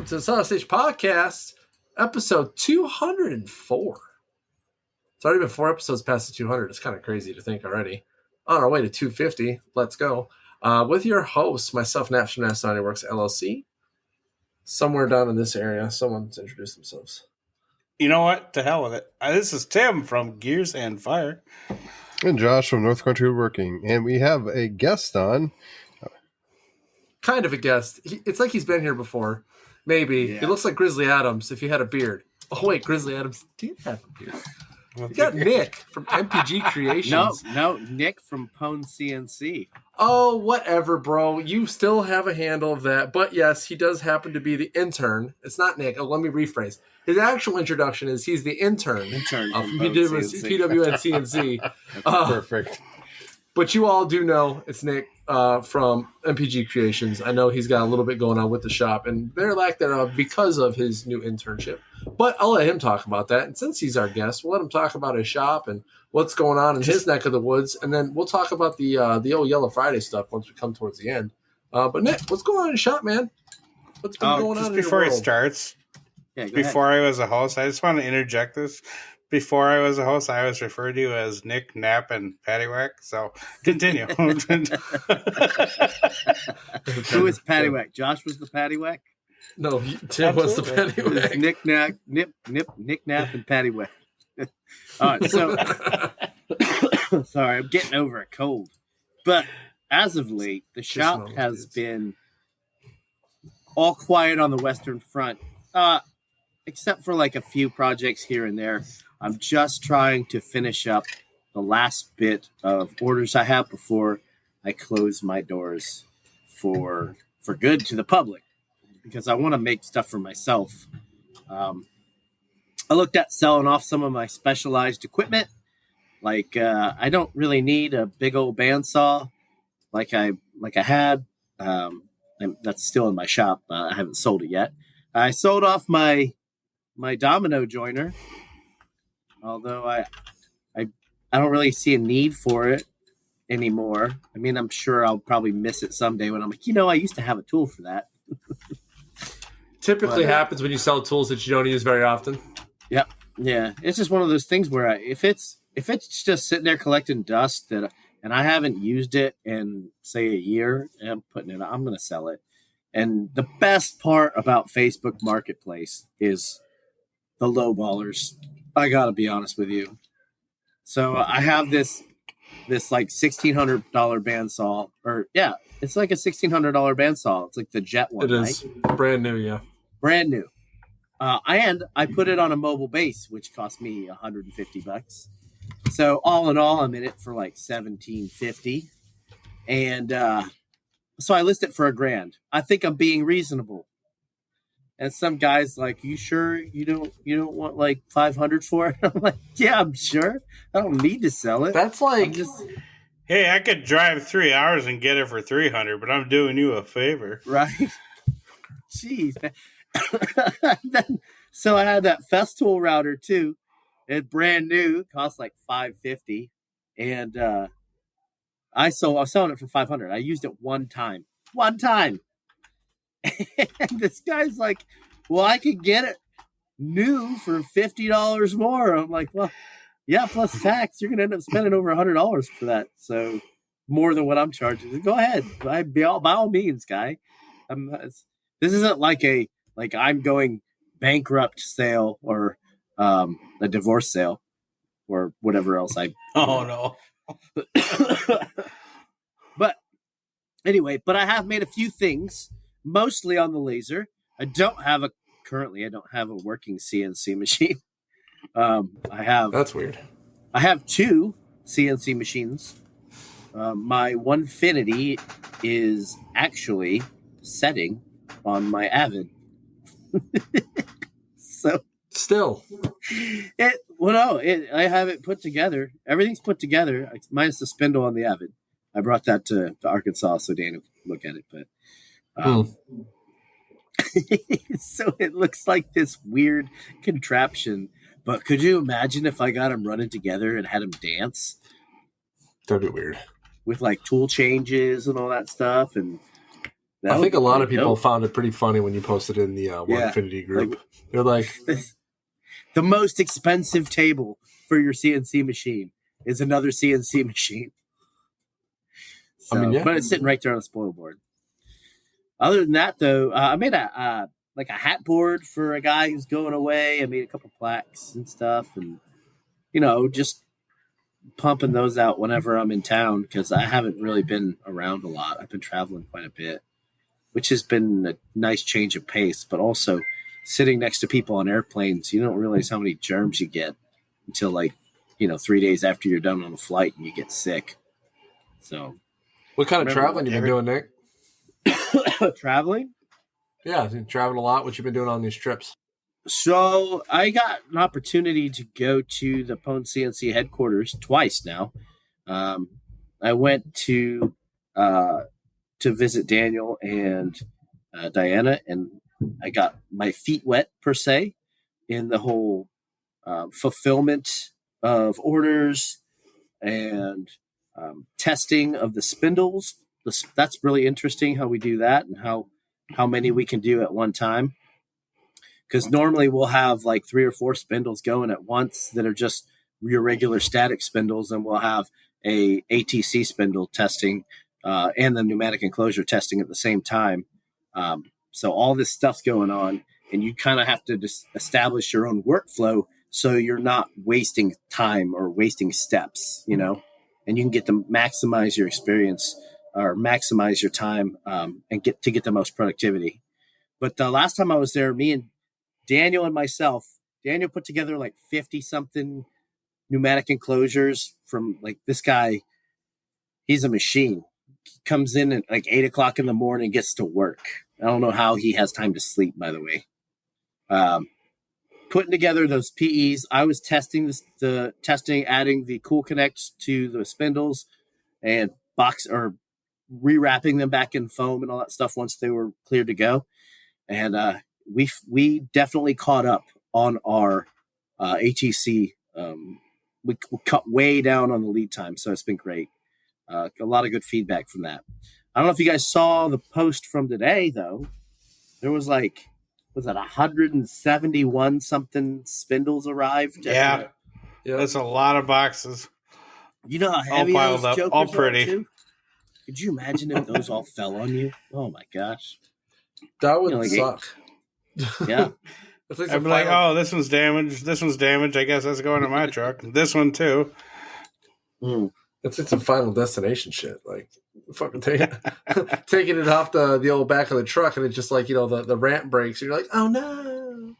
to the Solid Stage Podcast, episode 204. It's already been 4 episodes past the 200. It's kind of crazy to think already. On our way to 250. Let's go. With your hosts, myself, Naps from Naps Works LLC. Somewhere down in this area, someone's introduced themselves. You know what? To hell with it. This is Tim from Gears and Fire. And Josh from North Country Woodworking. And we have a guest on. Kind of a guest. It's like he's been here before. Maybe. Yeah. He looks like Grizzly Adams if he had a beard. Oh, wait. Grizzly Adams did have a beard. You got Nick from NPG Creations. No, Nick from PWN CNC. Oh, whatever, bro. You still have a handle of that. But yes, he does happen to be the intern. It's not Nick. Oh, let me rephrase. His actual introduction is he's the intern of PWN CNC. Perfect. But you all do know it's Nick from NPG Creations. I know he's got a little bit going on with the shop, and they're lack thereof because of his new internship. But I'll let him talk about that. And since he's our guest, we'll let him talk about his shop and what's going on in his neck of the woods. And then we'll talk about the old Yellow Friday stuff once we come towards the end. But Nick, what's going on in the shop, man? What's been going on in before your it world? Starts, Before I was a host, I just want to interject this. Before I was a host, I was referred to as Nick, Nap, and Paddywhack. So continue. Who is Paddywhack? Josh was the Paddywhack? No, Tim was the Paddywhack. Nick, Nap, and Paddywhack. All right, so sorry, I'm getting over a cold. But as of late, the shop has been all quiet on the Western Front, except for like a few projects here and there. I'm just trying to finish up the last bit of orders I have before I close my doors for good to the public, because I want to make stuff for myself. I looked at selling off some of my specialized equipment. Like I don't really need a big old bandsaw like I had. And that's still in my shop. I haven't sold it yet. I sold off my domino joiner, although I don't really see a need for it anymore. I mean, I'm sure I'll probably miss it someday when I'm like, I used to have a tool for that. Typically happens when you sell tools that you don't use very often. Yep. Yeah. It's just one of those things where if it's just sitting there collecting dust and I haven't used it in say a year, I'm going to sell it. And the best part about Facebook Marketplace is the lowballers. I got to be honest with you. So I have this like $1,600 bandsaw, it's like a $1,600 bandsaw. It's like the Jet one. It is brand new, yeah. Brand new. And I put it on a mobile base, which cost me $150. So all in all, I'm in it for like $1,750. And so I list it for $1,000. I think I'm being reasonable. And some guy's like, "You sure you don't want like $500 for it?" I'm like, "Yeah, I'm sure. I don't need to sell it." That's like, Hey, I could drive 3 hours and get it for $300, but I'm doing you a favor, right? Jeez. So I had that Festool router too. It's brand new, cost like $550, and I was selling it for $500. I used it one time. And this guy's like, "Well, I could get it new for $50 more." I'm like, "Well, yeah, plus tax, you're gonna end up spending over $100 for that. So more than what I'm charging. Go ahead, by all means, guy. This isn't like I'm going bankrupt sale or a divorce sale or whatever else Oh no. But anyway, I have made a few things, mostly on the laser. I don't have a working CNC machine. that's weird. I have 2 CNC machines. My Onefinity is actually setting on my Avid. So still, I have it put together. Everything's put together, minus the spindle on the Avid. I brought that to Arkansas so Dana could look at it, but so it looks like this weird contraption. But could you imagine if I got them running together and had them dance? That'd be weird. With like tool changes and all that stuff. And I think a lot of people found it pretty funny when you posted it in the One Infinity group. Like, they're like, the most expensive table for your CNC machine is another CNC machine. So, but it's sitting right there on the spoil board. Other than that, though, I made a hat board for a guy who's going away. I made a couple plaques and stuff, and just pumping those out whenever I'm in town because I haven't really been around a lot. I've been traveling quite a bit, which has been a nice change of pace. But also, sitting next to people on airplanes, you don't realize how many germs you get until 3 days after you're done on a flight and you get sick. So, what kind of traveling you been doing, Nick? Traveling? Yeah, you traveling a lot. What you been doing on these trips? So I got an opportunity to go to the PWN CNC headquarters twice now. I went to visit Daniel and Diana, and I got my feet wet per se in the whole fulfillment of orders and testing of the spindles. That's really interesting how we do that and how many we can do at one time. Because normally we'll have 3 or 4 spindles going at once that are just your regular static spindles, and we'll have a ATC spindle testing and the pneumatic enclosure testing at the same time. So all this stuff's going on, and you kind of have to just establish your own workflow so you're not wasting time or wasting steps, and you can get to maximize your experience or maximize your time and get the most productivity. But the last time I was there, me and Daniel and myself, Daniel put together 50 something pneumatic enclosures from this guy. He's a machine. He comes in at 8 o'clock in the morning and gets to work. I don't know how he has time to sleep, by the way. Putting together those PEs, I was testing adding the cool connects to the spindles and rewrapping them back in foam and all that stuff once they were cleared to go. And we definitely caught up on our ATC. We cut way down on the lead time, so it's been great. A lot of good feedback from that. I don't know if you guys saw the post from today, though. There was 171 something spindles arrived? Yeah, that's a lot of boxes. You know how heavy all piled those up, jokers all pretty. Are, too? Could you imagine if those all fell on you? Oh my gosh, that would suck. Yeah. I'd be oh, this one's damaged. This one's damaged. I guess that's going to my truck. This one too. It's a Final Destination shit. Fucking taking it off the old back of the truck, and it's just the ramp breaks. And you're like, oh no.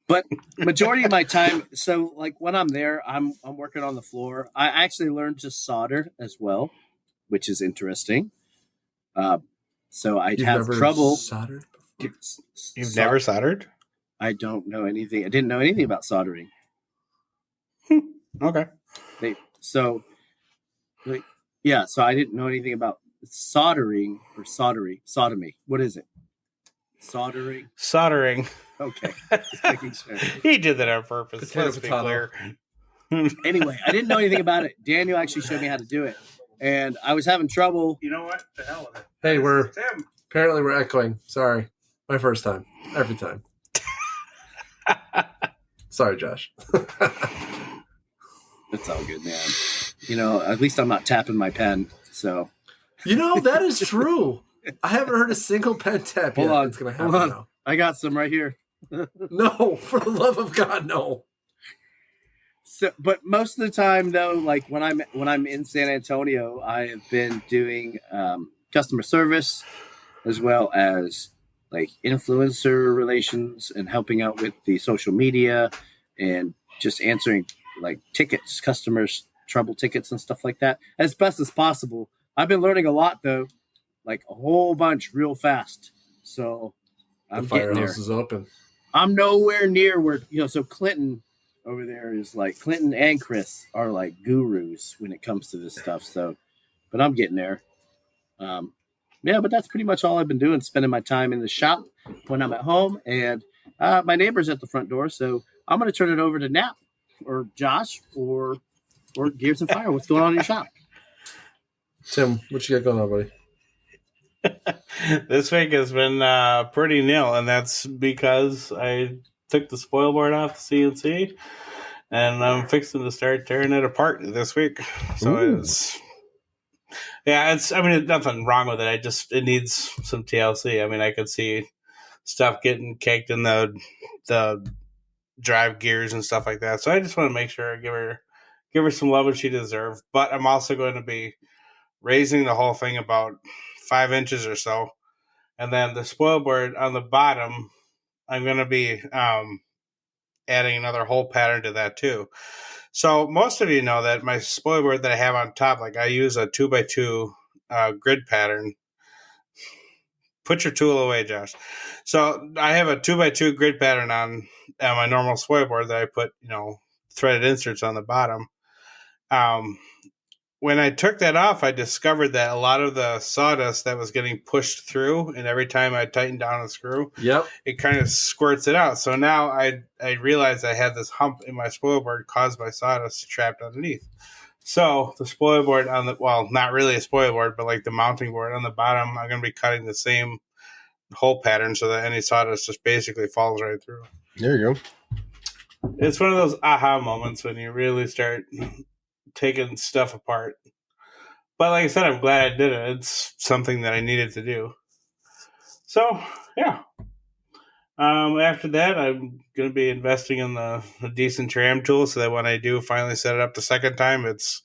But majority of my time, so when I'm there, I'm working on the floor. I actually learned to solder as well, which is interesting. So I'd have trouble. Soldered? You've never soldered? I don't know anything. I didn't know anything about soldering. Okay. So I didn't know anything about soldering or sodomy. What is it? Soldering. Okay. Just making sure. He did that on purpose. Let's be clear. Anyway, I didn't know anything about it. Daniel actually showed me how to do it, and I was having trouble. You know what? The hell with it. Hey, apparently we're echoing. Sorry. My first time. Every time. Sorry, Josh. It's all good, man. At least I'm not tapping my pen, so. That is true. I haven't heard a single pen tap yet. Hold on. It's going to happen now. I got some right here. No, for the love of God, no. So, but most of the time, though, when I'm in San Antonio, I have been doing customer service as well as influencer relations and helping out with the social media and just answering tickets, customers' trouble tickets and stuff like that as best as possible. I've been learning a lot, though, a whole bunch real fast. So I'm getting there. The firehouse is open. I'm nowhere near where, so Clinton over there is Clinton and Chris are gurus when it comes to this stuff. So, but I'm getting there. But that's pretty much all I've been doing, spending my time in the shop when I'm at home. And my neighbor's at the front door. So I'm going to turn it over to Nap or Josh or Gears and Fire. What's going on in your shop? Tim, what you got going on, buddy? This week has been pretty nil, and that's because I took the spoil board off the CNC, and I'm fixing to start tearing it apart this week. So it's I mean, nothing wrong with it. It needs some TLC. I mean, I could see stuff getting caked in the drive gears and stuff like that. So I just want to make sure I give her some love that she deserves. But I'm also going to be raising the whole thing about 5 inches or so. And then the spoil board on the bottom, I'm going to be adding another hole pattern to that too. So most of you know that my spoil board that I have on top, like I use a 2x2 grid pattern. Put your tool away, Josh. So I have a 2x2 grid pattern on my normal spoil board that I put, threaded inserts on the bottom. When I took that off, I discovered that a lot of the sawdust that was getting pushed through, and every time I tightened down a screw, it kind of squirts it out. So now I realized I had this hump in my spoil board caused by sawdust trapped underneath. So the spoil board not really a spoil board, but like the mounting board on the bottom, I'm going to be cutting the same hole pattern so that any sawdust just basically falls right through. There you go. It's one of those aha moments when you really start taking stuff apart. But like I said, I'm glad I did it. It's something that I needed to do. So, yeah. After that, I'm going to be investing in a decent tram tool so that when I do finally set it up the second time, it's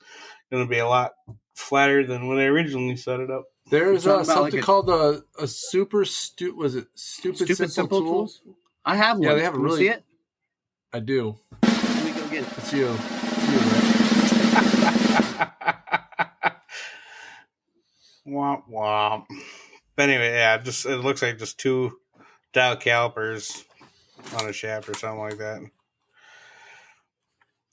going to be a lot flatter than when I originally set it up. There's something called a super stupid simple tools. I have one. Yeah, they have a really. See it? I do. Let me go get it. It's you. Womp womp. But anyway, yeah, it looks like just 2 dial calipers on a shaft or something like that.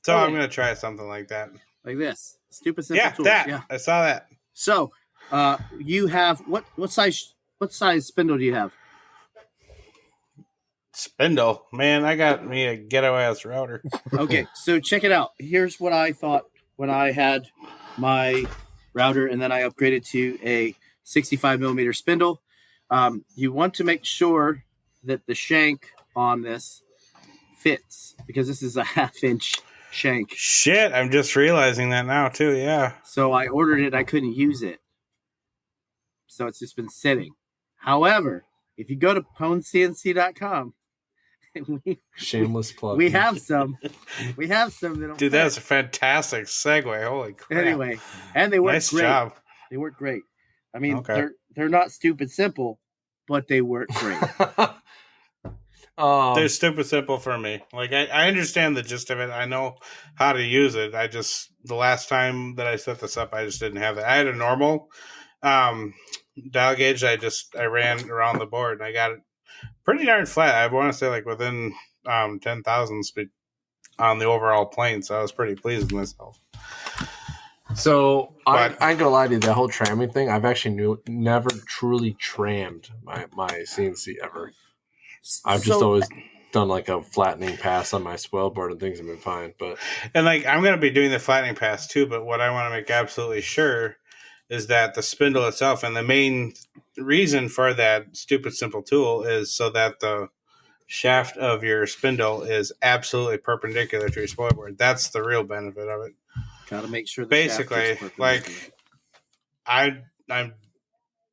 So I'm gonna try something like that. Like this. Stupid simple tools. Yeah, I saw that. So you have what size spindle do you have? Spindle? Man, I got me a ghetto ass router. Okay, so check it out. Here's what I thought when I had my router and then I upgraded to a 65 millimeter spindle. You want to make sure that the shank on this fits because this is a 1/2 inch shank. Shit, I'm just realizing that now too. Yeah. So I ordered it. I couldn't use it. So it's just been sitting. However, if you go to PWNCNC.com, shameless plug. We have some. That Dude, that's a fantastic segue. Holy crap. Anyway, and they work nice great. Job. They work great. I mean, they're not stupid simple, but they work great. They're stupid simple for me. Like I understand the gist of it. I know how to use it. The last time that I set this up, I just didn't have that. I had a normal dial gauge. I ran around the board and I got it pretty darn flat. I want to say like within 10 thousandths on the overall plane. So I was pretty pleased with myself. So I ain't gonna lie to you, that whole tramming thing, I've actually never truly trammed my CNC ever. I've just always done like a flattening pass on my spoil board and things have been fine. And like I'm gonna be doing the flattening pass too, but what I want to make absolutely sure is that the spindle itself, and the main reason for that stupid simple tool is so that the shaft of your spindle is absolutely perpendicular to your spoil board. That's the real benefit of it. Got to make sure. Basically, like I'm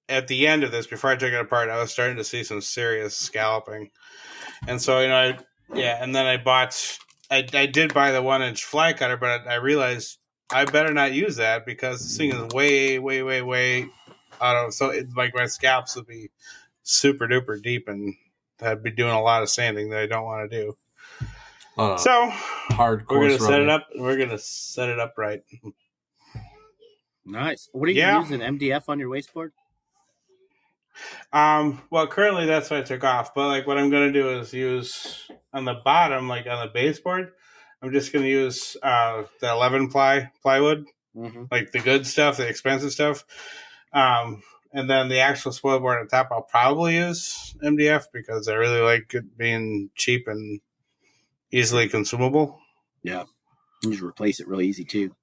at the end of this, before I took it apart, I was starting to see some serious scalloping, and so and then I did buy the 1-inch fly cutter, but I realized I better not use that because this thing is way, way, way, way out of. So it's like my scalps would be super duper deep, and I'd be doing a lot of sanding that I don't want to do. So hardcore. We're gonna set it up. We're gonna set it up right. Nice. What are you using? MDF on your wasteboard? Well, currently that's what I took off. But like, what I'm gonna do is use on the bottom, like on the baseboard. I'm just gonna use the 11 plywood, like the good stuff, the expensive stuff. And then the actual spoil board on top, I'll probably use MDF because I really like it being cheap and easily consumable. Yeah, you just replace it really easy too.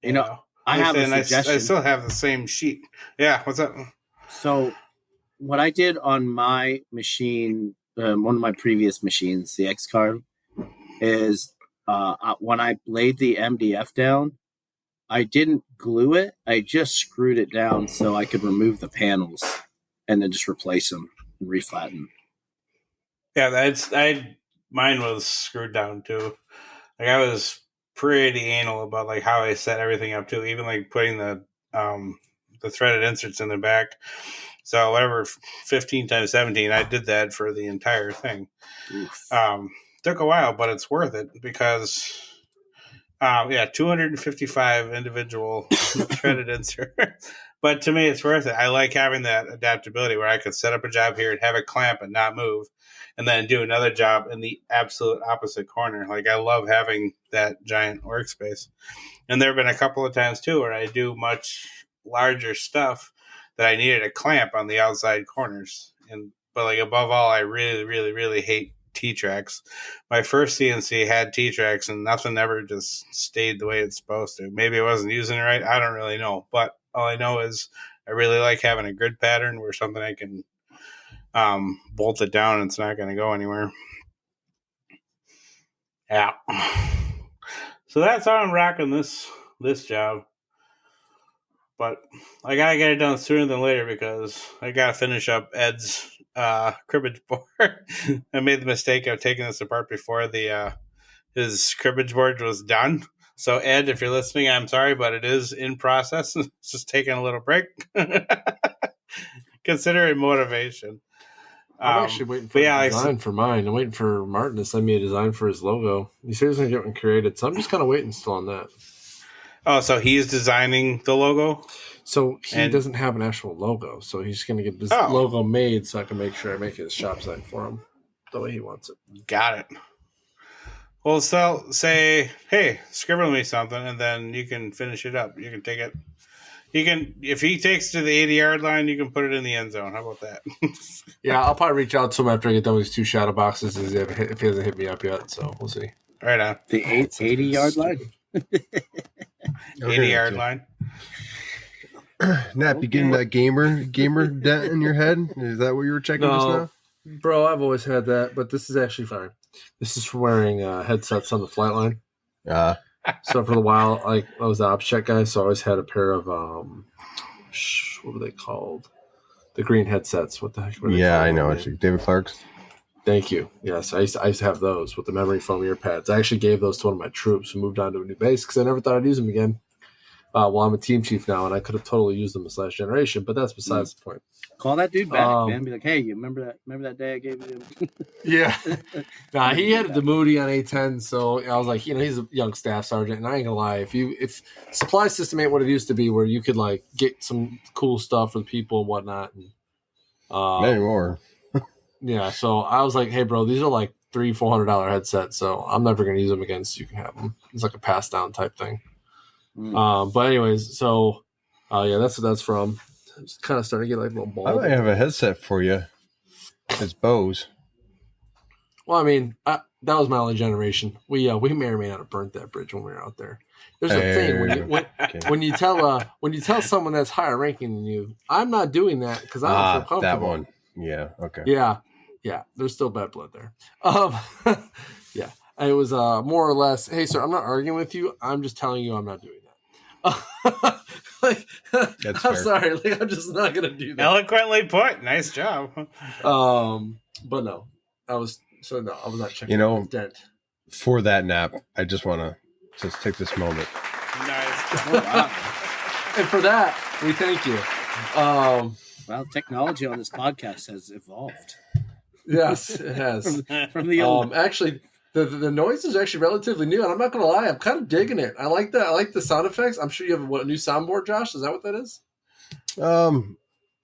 I have a suggestion. I still have the same sheet. Yeah, what's up? So what I did on my machine, one of my previous machines, the X-Carve, is when I laid the MDF down, I didn't glue it. I just screwed it down so I could remove the panels and then just replace them and reflatten. Yeah, mine was screwed down too. Like I was pretty anal about like how I set everything up too, even like putting the threaded inserts in the back. So whatever 15 times 17, I did that for the entire thing. Took a while, but it's worth it because 255 individual threaded inserts. But to me, it's worth it. I like having that adaptability where I could set up a job here and have it clamp and not move, and then do another job in the absolute opposite corner. Like I love having that giant workspace. And there have been a couple of times too where I do much larger stuff that I needed a clamp on the outside corners. But like above all, I really, really, really hate T-tracks. My first CNC had T-tracks and nothing ever just stayed the way it's supposed to. Maybe I wasn't using it right. I don't really know. But all I know is I really like having a grid pattern where something I can bolt it down and it's not going to go anywhere. Yeah. So that's how I'm rocking this job. But I got to get it done sooner than later because I got to finish up Ed's cribbage board. I made the mistake of taking this apart before his cribbage board was done. So Ed, if you're listening, I'm sorry, but it is in process. It's just taking a little break. Consider it motivation. I'm actually waiting for a design for mine. I'm waiting for Martin to send me a design for his logo. He said he's going to get one created, so I'm just kind of waiting still on that. Oh, so he's designing the logo? So he doesn't have an actual logo, so he's going to get this logo made so I can make sure I make his shop site for him the way he wants it. Got it. Well, so say, hey, scribble me something, and then you can finish it up. You can take it. You can, if he takes it to the 80-yard line, you can put it in the end zone. How about that? Yeah, I'll probably reach out to him after I get done with these 2 shadow boxes if he hasn't hit me up yet, so we'll see. Right on. The 80-yard line? 80-yard line. Nap, you getting that gamer dent in your head? Is that what you were checking just now? Bro, I've always had that, but this is actually fine. This is for wearing headsets on the flight line. So for a while, like I was the ops check guy, so I always had a pair of what were they called? The green headsets. What the heck were they called? I know. It's David Clark's. Thank you. Yes, I used to have those with the memory foam ear pads. I actually gave those to one of my troops who moved on to a new base because I never thought I'd use them again. Well, I'm a team chief now, and I could have totally used them this last generation, but that's besides the point. Call that dude back, man. Be like, hey, you remember that day I gave you them? Yeah. Nah, he had the Moody on A10, so I was like, he's a young staff sergeant, and I ain't gonna lie, if supply system ain't what it used to be, where you could like get some cool stuff for the people and whatnot, and not anymore. Yeah, so I was like, hey, bro, these are like $300-$400 headsets, so I'm never gonna use them again. So you can have them. It's like a pass down type thing. But anyways, so that's what that's from. It's kind of starting to get like a little bald. I might have a headset for you. It's Bose. Well, I mean, that was my only generation. We may or may not have burnt that bridge when we were out there. There's a thing when you tell someone that's higher ranking than you, I'm not doing that because I don't feel comfortable. That one. Yeah. Okay. Yeah. There's still bad blood there. Yeah. It was more or less, hey, sir, I'm not arguing with you. I'm just telling you I'm not doing that. I'm fair. Sorry. Like, I'm just not going to do that. Eloquently put. Nice job. But no. I was not checking the dent. For that nap, I just want to just take this moment. Nice. Oh, wow. And for that, we thank you. Well, technology on this podcast has evolved. Yes, it has. From the old. Actually, the noise is actually relatively new, and I'm not going to lie, I'm kind of digging it. I like that. I like the sound effects. I'm sure you have a new soundboard, Josh. Is that what that is?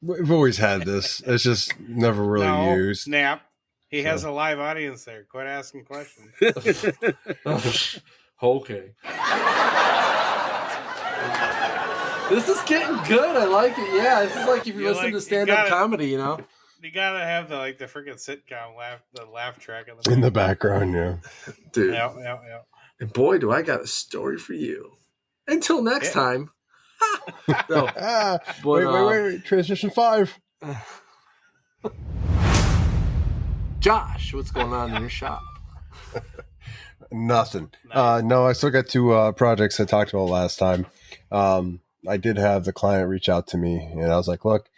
We've always had this. It's just never really used. Snap. He has a live audience there. Quit asking questions. Okay. This is getting good. I like it. Yeah, this is like if you listen to stand-up comedy, You gotta have the freaking sitcom laugh track in the background, yeah. Dude. Yeah. And boy, do I got a story for you. Until next time. No. Wait. Transition 5. Josh, what's going on in your shop? Nothing. Nice. No, I still got two projects I talked about last time. I did have the client reach out to me, and I was like, look,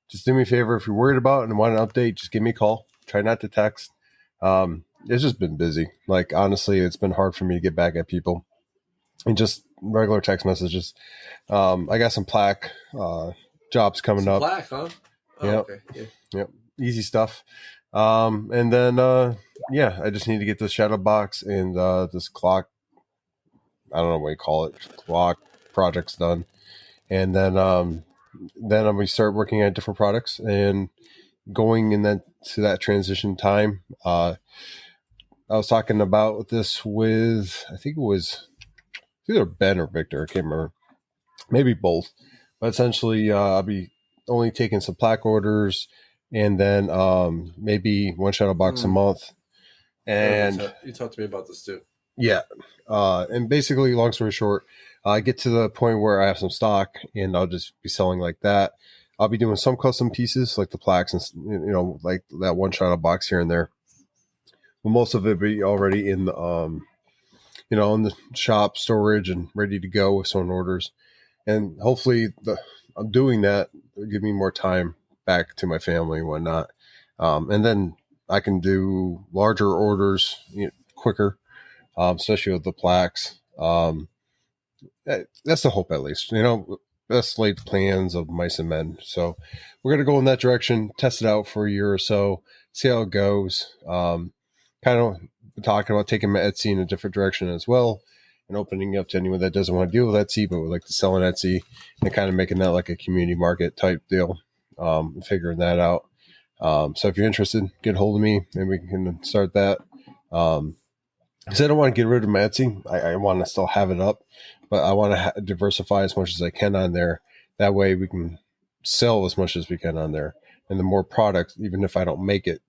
just do me a favor. If you're worried about it and want an update, just give me a call. Try not to text. It's just been busy. Like, honestly, it's been hard for me to get back at people. And just regular text messages. I got some plaque jobs coming up. Black, huh? Oh, Yep. okay. Yeah. Yep. Easy stuff. And then, I just need to get this shadow box and this clock. I don't know what you call it. Clock projects done. And then I'm going to start working on different products and going in to that transition time. I was talking about this with, I think it was either Ben or Victor. I can't remember. Maybe both. But essentially, I'll be only taking some plaque orders and then maybe one shadow box a month. And you talked to me about this too. yeah. And basically, long story short, I get to the point where I have some stock and I'll just be selling like that. I'll be doing some custom pieces like the plaques and, like that one shadow box here and there. But most of it be already in the, in the shop storage and ready to go with some orders. And hopefully I'm doing that, give me more time back to my family and whatnot. And then I can do larger orders quicker, especially with the plaques. That's the hope, at least. That's laid plans of mice and men. So we're going to go in that direction, test it out for a year or so, see how it goes. Kind of talking about taking my Etsy in a different direction as well and opening up to anyone that doesn't want to deal with Etsy, but would like to sell on Etsy and kind of making that like a community market type deal, figuring that out. So if you're interested, get a hold of me and we can start that. Because I don't want to get rid of my Etsy. I want to still have it up, but I want to diversify as much as I can on there. That way we can sell as much as we can on there. And the more product, even if I don't make it,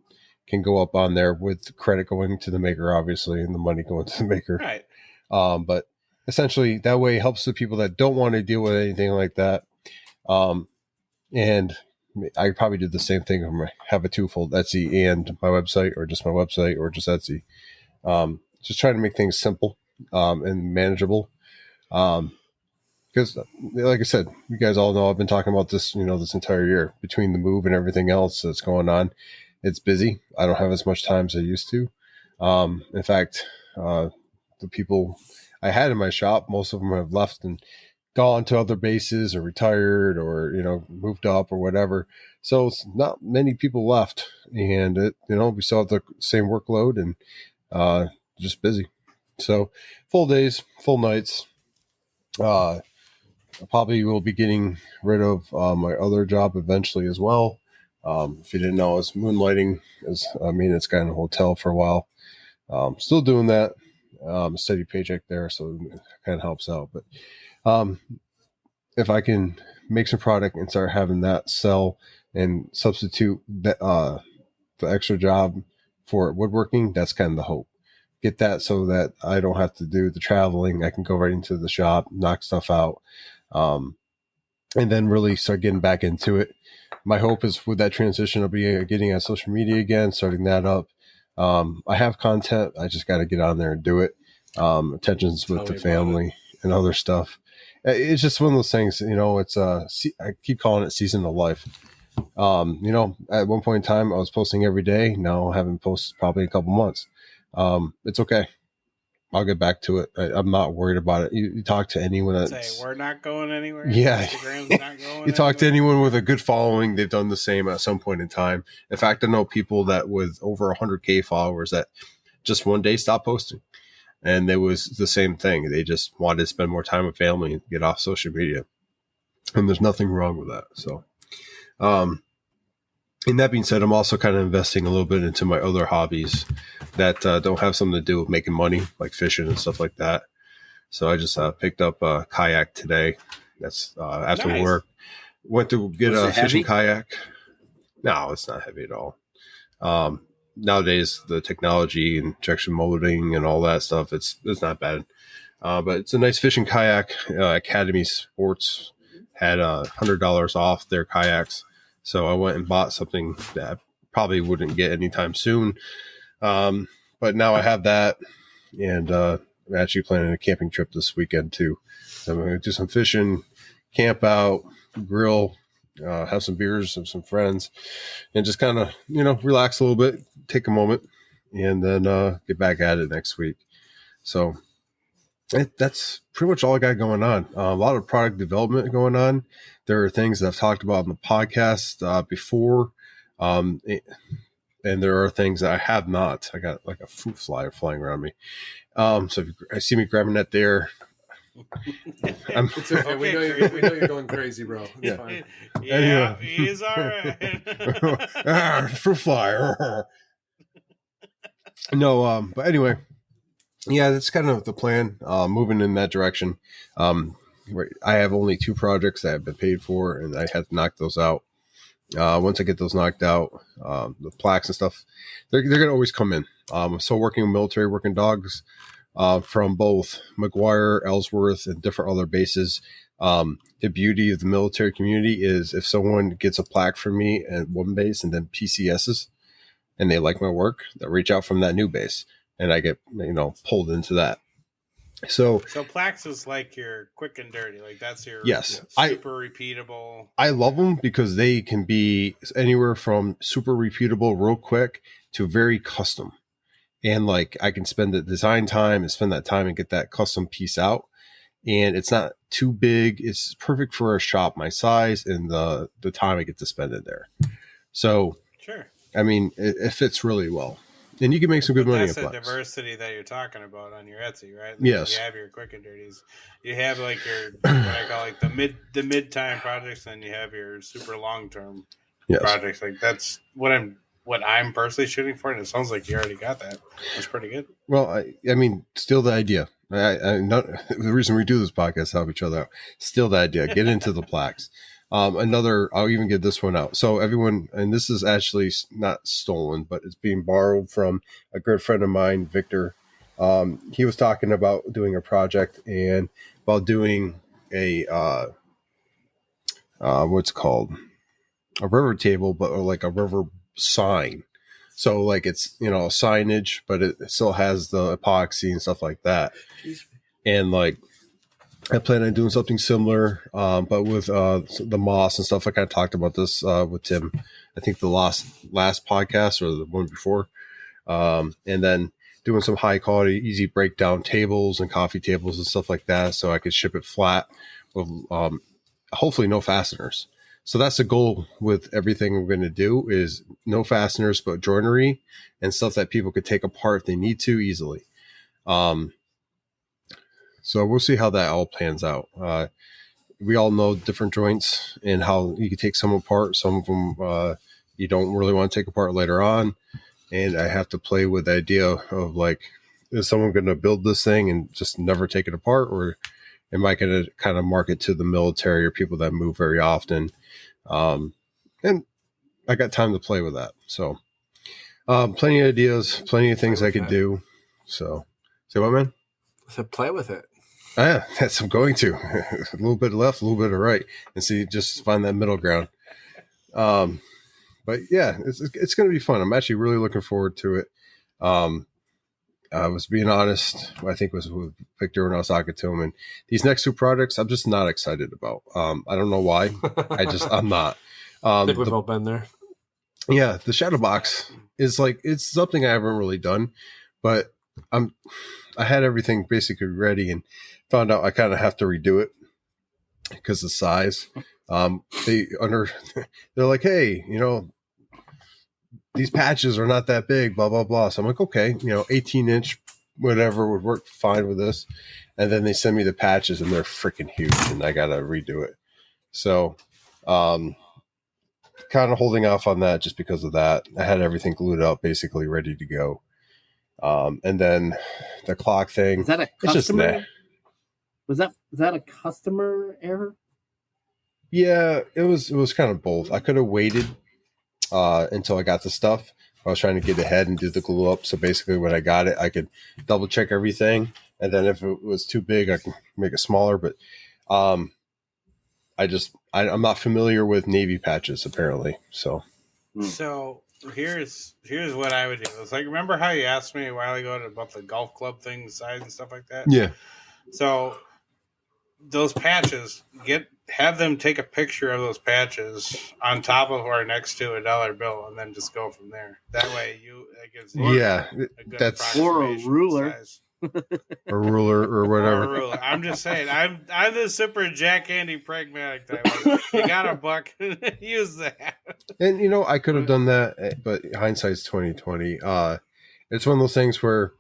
can go up on there with credit going to the maker, obviously, and the money going to the maker. Right. But essentially that way it helps the people that don't want to deal with anything like that. And I probably do the same thing. I have a twofold Etsy and my website, or just my website, or just Etsy. Just trying to make things simple and manageable. Because, like I said, you guys all know I've been talking about this, this entire year between the move and everything else that's going on. It's busy. I don't have as much time as I used to. In fact, the people I had in my shop, most of them have left and gone to other bases or retired or, moved up or whatever. So it's not many people left, and we still have the same workload and just busy. So full days, full nights. I probably will be getting rid of my other job eventually as well. If you didn't know, I was moonlighting it's got in a hotel for a while. Still doing that. A steady paycheck there, so it kind of helps out. But if I can make some product and start having that sell and substitute the extra job for woodworking, that's kind of the hope. Get that so that I don't have to do the traveling. I can go right into the shop, knock stuff out, and then really start getting back into it. My hope is with that transition, I'll be getting on social media again, starting that up. I have content. I just got to get on there and do it. Attentions with the family and other stuff. It's just one of those things, it's I keep calling it season of life. At one point in time, I was posting every day. Now I haven't posted probably a couple months. It's okay. I'll get back to it. I'm not worried about it. You talk to anyone that's... we're not going anywhere. Yeah. Instagram's not going You talk to anyone with a good following, they've done the same at some point in time. In fact, I know people that with over 100K followers that just one day stopped posting. And it was the same thing. They just wanted to spend more time with family and get off social media. And there's nothing wrong with that. So, and that being said, I'm also kind of investing a little bit into my other hobbies that don't have something to do with making money, like fishing and stuff like that. So I just picked up a kayak today. That's after Nice. work. Went to get Was a it heavy? fishing kayak. No, it's not heavy at all. Nowadays, the technology and injection molding and all that stuff, it's not bad. But it's a nice fishing kayak. Academy Sports had $100 off their kayaks. So I went and bought something that I probably wouldn't get anytime soon. But now I have that, and I'm actually planning a camping trip this weekend too. So I'm going to do some fishing, camp out, grill, have some beers with some friends, and just kind of, relax a little bit, take a moment, and then get back at it next week. So that's pretty much all I got going on. A lot of product development going on. There are things that I've talked about on the podcast before, and there are things that I have not. I got like a fruit fly flying around me. So if you see me grabbing that there, it's okay. We know you're going crazy, bro. It's fine. Yeah, he's all right. Fruit fly. No, but anyway, yeah, that's kind of the plan. Moving in that direction. I have only 2 projects that have been paid for, and I have to knock those out. Once I get those knocked out, the plaques and stuff, they're going to always come in. I'm still working with military working dogs from both McGuire, Ellsworth, and different other bases. The beauty of the military community is if someone gets a plaque from me at one base and then PCSs, and they like my work, they'll reach out from that new base, and I get pulled into that. So plaques is like your quick and dirty, like that's your super repeatable. I love them because they can be anywhere from super repeatable, real quick, to very custom, and like I can spend the design time and spend that time and get that custom piece out, and it's not too big. It's perfect for a shop my size and the time I get to spend it there. So sure, I mean it fits really well. And you can make some good money. That's the diversity that you're talking about on your Etsy, right? Like yes. You have your quick and dirties. You have like your what I call like the mid time projects, and you have your super long term projects. Like that's what I'm personally shooting for, and it sounds like you already got that. That's pretty good. Well, I mean, still the idea. The reason we do this podcast is help each other out. Still the idea. Get into the plaques. I'll even get this one out. So everyone, and this is actually not stolen, but it's being borrowed from a good friend of mine, Victor. He was talking about doing a project and about doing a, what's it called? A river table, but like a river sign. So like it's, signage, but it still has the epoxy and stuff like that. And like, I plan on doing something similar, but with the moss and stuff. I kind of talked about this with Tim, I think the last podcast or the one before. And then doing some high quality, easy breakdown tables and coffee tables and stuff like that. So I could ship it flat with hopefully no fasteners. So that's the goal with everything we're going to do is no fasteners, but joinery and stuff that people could take apart if they need to easily. So we'll see how that all pans out. We all know different joints and how you can take some apart. Some of them you don't really want to take apart later on. And I have to play with the idea of like, is someone going to build this thing and just never take it apart? Or am I going to kind of market to the military or people that move very often? And I got time to play with that. So plenty of ideas, plenty of things I could do. So say what, man? I said play with it. Yeah, that's I'm going to. A little bit left, a little bit of right, and see, just find that middle ground. But yeah, it's going to be fun. I'm actually really looking forward to it. I was being honest, I think it was with Victor when I was talking to him, and these next 2 projects, I'm just not excited about. I don't know why. I'm not. I think we've all been there. Yeah, the shadow box is like, it's something I haven't really done, but I had everything basically ready and found out I kind of have to redo it because of size. They're like, hey, these patches are not that big, blah, blah, blah. So I'm like, okay, 18-inch, whatever would work fine with this. And then they send me the patches and they're freaking huge and I got to redo it. So, kind of holding off on that just because of that. I had everything glued up, basically ready to go. And then the clock thing. Is that a customer? Was that a customer error? Yeah, it was kind of both. I could have waited until I got the stuff. I was trying to get ahead and do the glue up. So basically when I got it, I could double check everything. And then if it was too big, I can make it smaller. But I I'm not familiar with navy patches apparently. So here's what I would do. It's like, remember how you asked me a while ago about the golf club thing, size and stuff like that? Yeah. So those patches, have them take a picture of those patches on top of or next to a dollar bill, and then just go from there. That way, it gives you a good or a ruler. size. A ruler or whatever. Or a ruler. I'm just saying, I'm the super Jack Andy pragmatic type. You got a buck, use that. And I could have done that, but hindsight's 2020. It's one of those things where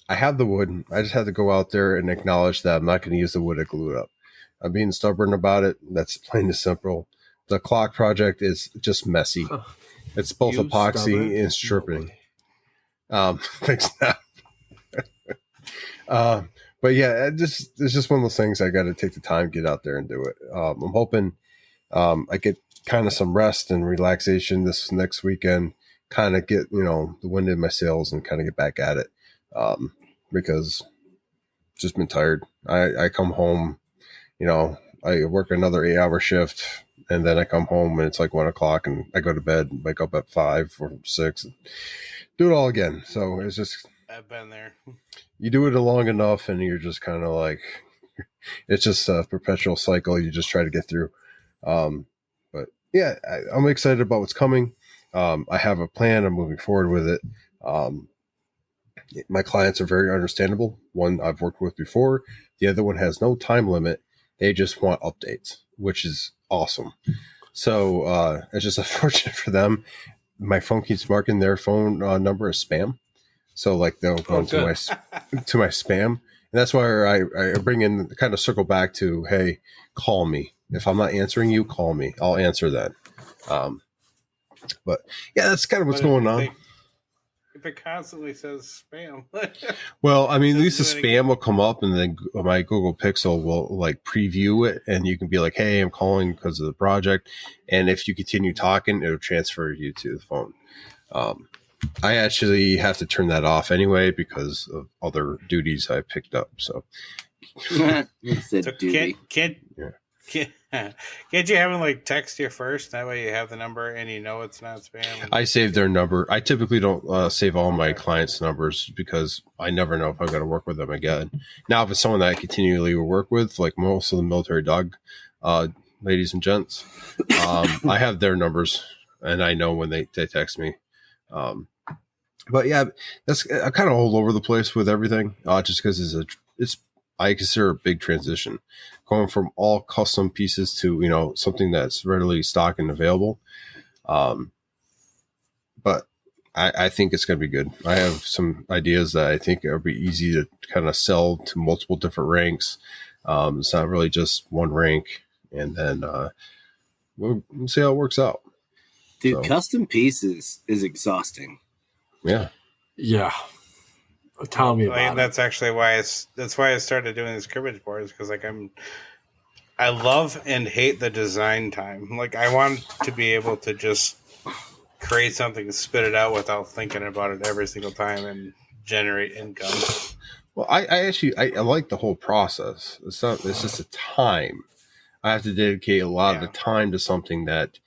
I have the wood. I just have to go out there and acknowledge that I'm not going to use the wood to glue it up. I'm being stubborn about it. That's plain and simple. The clock project is just messy. It's both epoxy and stripping. Thanks now. But yeah, it's just one of those things I got to take the time, get out there and do it. I'm hoping I get kind of some rest and relaxation this next weekend, kind of get, the wind in my sails and kind of get back at it. Because just been tired. I come home, I work another 8-hour shift, and then I come home and it's like 1 o'clock and I go to bed and wake up at 5 or 6 and do it all again. So it's just, I've been there. You do it long enough and you're just kind of like, it's just a perpetual cycle. You just try to get through. But yeah, I'm excited about what's coming. I have a plan. I'm moving forward with it. My clients are very understandable. One I've worked with before. The other one has no time limit. They just want updates, which is awesome. So it's just unfortunate for them. My phone keeps marking their phone number as spam. So like they'll go into my spam. And that's why I bring in, kind of circle back to, hey, call me. If I'm not answering you, call me. I'll answer that. But yeah, that's kind of what's going on. If it constantly says spam. Well, I mean, at least the spam will come up and then my Google Pixel will like preview it and you can be like, hey, I'm calling because of the project. And if you continue talking, it'll transfer you to the phone. I actually have to turn that off anyway because of other duties I picked up. So, Can't you have them like text you first? That way you have the number and it's not spam. I save their number. I typically don't save all my clients' numbers because I never know if I'm going to work with them again. Now, if it's someone that I continually work with, like most of the military dog ladies and gents, I have their numbers and I know when they text me. But yeah, that's kind of all over the place with everything, just because I consider a big transition going from all custom pieces to, something that's readily stock and available. But I think it's going to be good. I have some ideas that I think it'll be easy to kind of sell to multiple different ranks. It's not really just one rank, and then we'll see how it works out. Dude, custom pieces is exhausting. Yeah. Tell me about it. That's actually why I started doing these cribbage boards, because like I love and hate the design time. Like I want to be able to just create something and spit it out without thinking about it every single time and generate income. Well, I actually like the whole process. It's just a time. I have to dedicate a lot of the time to something that,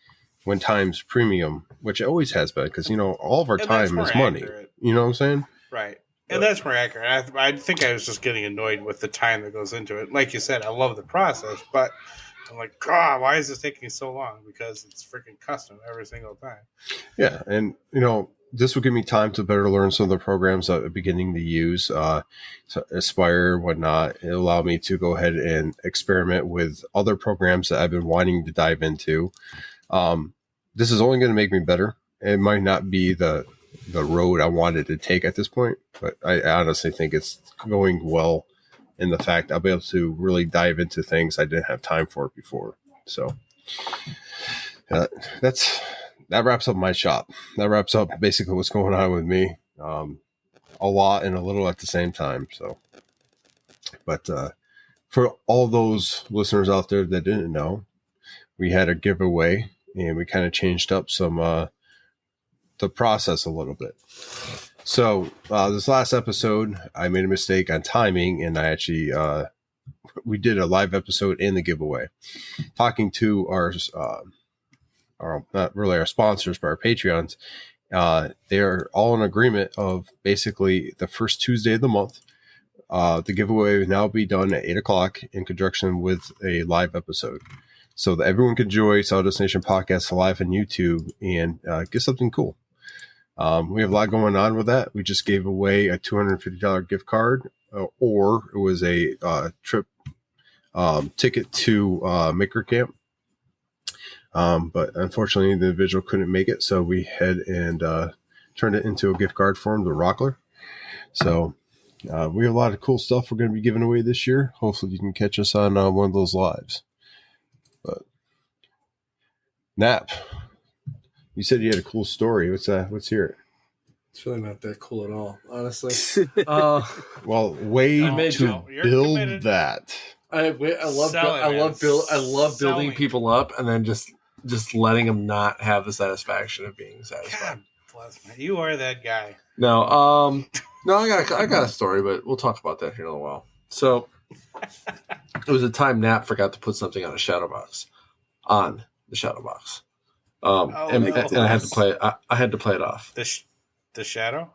when time's premium, which it always has been, because all of our time is money. Accurate. You know what I'm saying? Right. And that's more accurate. I think I was just getting annoyed with the time that goes into it. Like you said, I love the process, but I'm like, God, why is this taking so long? Because it's freaking custom every single time. Yeah, and this will give me time to better learn some of the programs that I'm beginning to use, to Aspire, whatnot. It'll allow me to go ahead and experiment with other programs that I've been wanting to dive into. This is only going to make me better. It might not be the road I wanted to take at this point, but I honestly think it's going well in the fact I'll be able to really dive into things I didn't have time for before. So that wraps up my shop. That wraps up basically what's going on with me. A lot and a little at the same time. So, but for all those listeners out there that didn't know, we had a giveaway and we kind of changed up some the process a little bit. So this last episode, I made a mistake on timing, and I actually we did a live episode in the giveaway, talking to our not really our sponsors, but our Patreons. They're all in agreement of basically the first Tuesday of the month. The giveaway will now be done at 8:00 in conjunction with a live episode, so that everyone can enjoy Sawdust Nation Podcast live on YouTube and get something cool. We have a lot going on with that. We just gave away a $250 gift card, or it was a trip ticket to Maker Camp. But unfortunately, the individual couldn't make it, so we had and turned it into a gift card for him, the Rockler. So we have a lot of cool stuff we're going to be giving away this year. Hopefully, you can catch us on one of those lives. But Nap, you said you had a cool story. What's that? Let's hear it. It's really not that cool at all, honestly. Well, way to build that. I love building people up and then just letting them not have the satisfaction of being satisfied. You are that guy. No, I got a story, but we'll talk about that here in a little while. So it was a time Nap forgot to put something on the shadow box. And I had to play it. I had to play it off. The shadow.